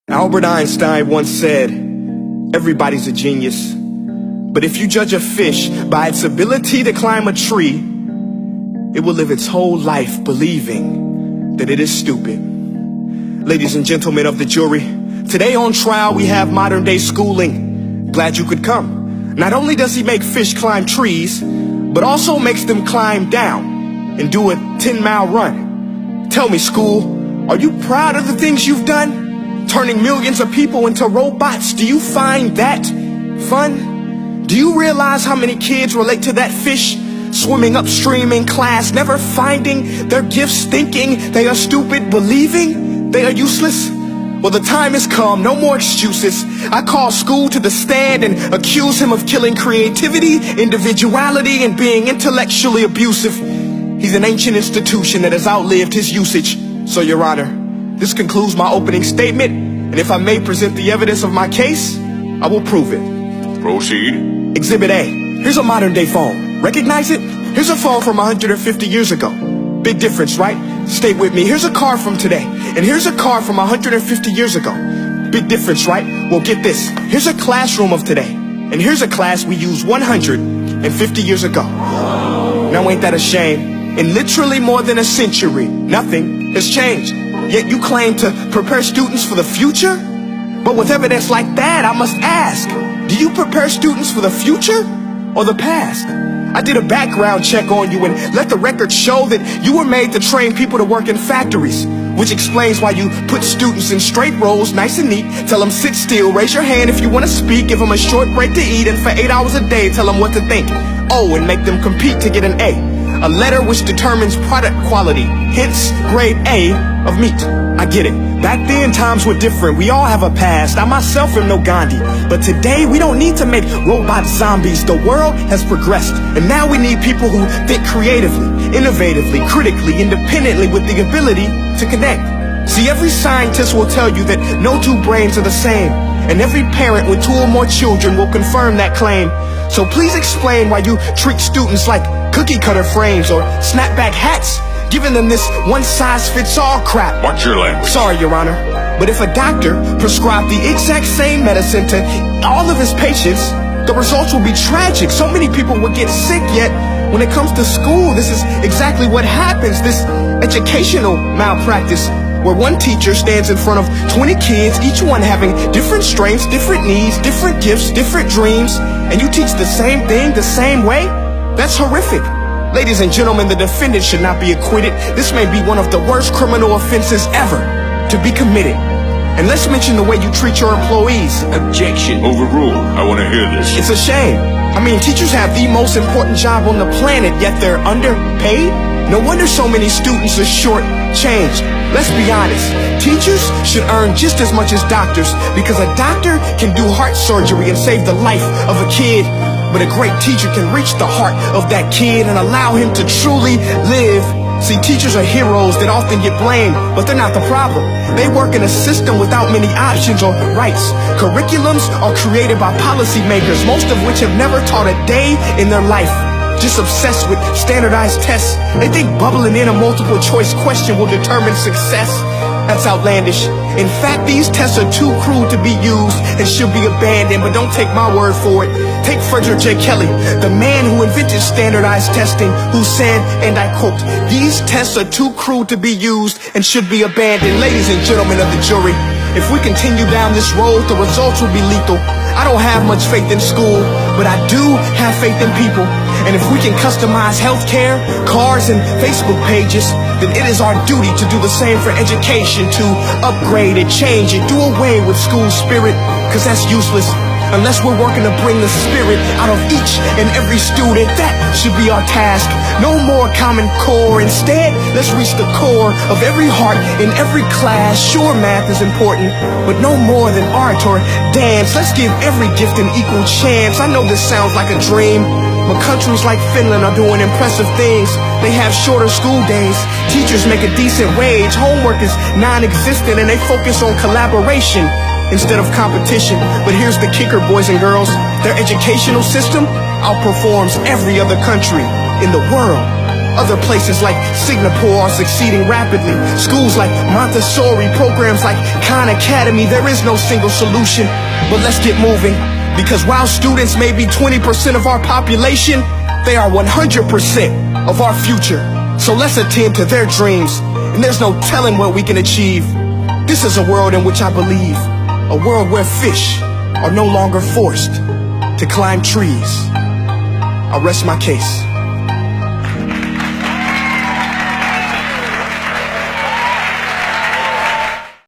Albert Einstein once said, everybody's a genius, but if you judge a fish by its ability to climb a tree, it will live its whole life believing that it is stupid. Ladies and gentlemen of the jury, today on trial we have modern day schooling. Glad you could come. Not only does he make fish climb trees, but also makes them climb down and do a 10-mile run. Tell me, school, are you proud of the things you've done? Turning millions of people into robots, do you find that fun? Do you realize how many kids relate to that fish swimming upstream in class, never finding their gifts, thinking they are stupid, believing they are useless? Well, the time has come, no more excuses. I call school to the stand and accuse him of killing creativity, individuality, and being intellectually abusive. He's an ancient institution that has outlived his usage. So, Your Honor, this concludes my opening statement, and if I may present the evidence of my case, I will prove it. Proceed. Exhibit A. Here's a modern day phone. Recognize it? Here's a phone from 150 years ago. Big difference, right? Stay with me. Here's a car from today, and here's a car from 150 years ago. Big difference, right? Well, get this. Here's a classroom of today, and here's a class we used 150 years ago. Now, ain't that a shame? In literally more than a century, nothing has changed. Yet you claim to prepare students for the future? But with evidence like that, I must ask, do you prepare students for the future or the past? I did a background check on you and let the record show that you were made to train people to work in factories, which explains why you put students in straight rows, nice and neat, tell them sit still, raise your hand if you want to speak, give them a short break to eat, and for 8 hours a day, tell them what to think. Oh, and make them compete to get an A letter which determines product quality, hence grade A of meat. I get it. Back then, times were different. We all have a past. I myself am no Gandhi. But today, we don't need to make robot zombies. The world has progressed. And now we need people who think creatively, innovatively, critically, independently, with the ability to connect. See, every scientist will tell you that no two brains are the same. And every parent with 2 or more children will confirm that claim. So please explain why you treat students like cookie cutter frames or snapback hats, giving them this one-size-fits-all crap. Watch your language. Sorry, Your Honor, but if a doctor prescribed the exact same medicine to all of his patients, the results will be tragic. So many people will get sick, yet when it comes to school, this is exactly what happens, this educational malpractice, where one teacher stands in front of 20 kids, each one having different strengths, different needs, different gifts, different dreams, and you teach the same thing the same way? That's horrific. Ladies and gentlemen, the defendant should not be acquitted. This may be one of the worst criminal offenses ever to be committed. And let's mention the way you treat your employees. Objection. Overruled. I want to hear this. It's a shame. I mean, teachers have the most important job on the planet, yet they're underpaid? No wonder so many students are short-changed. Let's be honest. Teachers should earn just as much as doctors, because a doctor can do heart surgery and save the life of a kid. But a great teacher can reach the heart of that kid and allow him to truly live. See, teachers are heroes that often get blamed, but they're not the problem. They work in a system without many options or rights. Curriculums are created by policymakers, most of which have never taught a day in their life. Just obsessed with standardized tests. They think bubbling in a multiple choice question will determine success. That's outlandish. In fact, these tests are too crude to be used and should be abandoned, but don't take my word for it. Take Frederick J. Kelly, the man who invented standardized testing, who said, and I quote, "These tests are too crude to be used and should be abandoned." Ladies and gentlemen of the jury, if we continue down this road, the results will be lethal. I don't have much faith in school, but I do have faith in people. And if we can customize healthcare, cars, and Facebook pages, then it is our duty to do the same for education, to upgrade it, change it, do away with school spirit, because that's useless. Unless we're working to bring the spirit out of each and every student, that should be our task. No more Common Core. Instead, let's reach the core of every heart in every class. Sure, math is important, but no more than art or dance. Let's give every gift an equal chance. I know this sounds like a dream, but countries like Finland are doing impressive things. They have shorter school days. Teachers make a decent wage. Homework is non-existent, and they focus on collaboration instead of competition. But here's the kicker, boys and girls. Their educational system outperforms every other country in the world. Other places like Singapore are succeeding rapidly. Schools like Montessori, programs like Khan Academy. There is no single solution, but let's get moving. Because while students may be 20% of our population, they are 100% of our future. So let's attend to their dreams, and there's no telling what we can achieve. This is a world in which I believe, a world where fish are no longer forced to climb trees. I rest my case.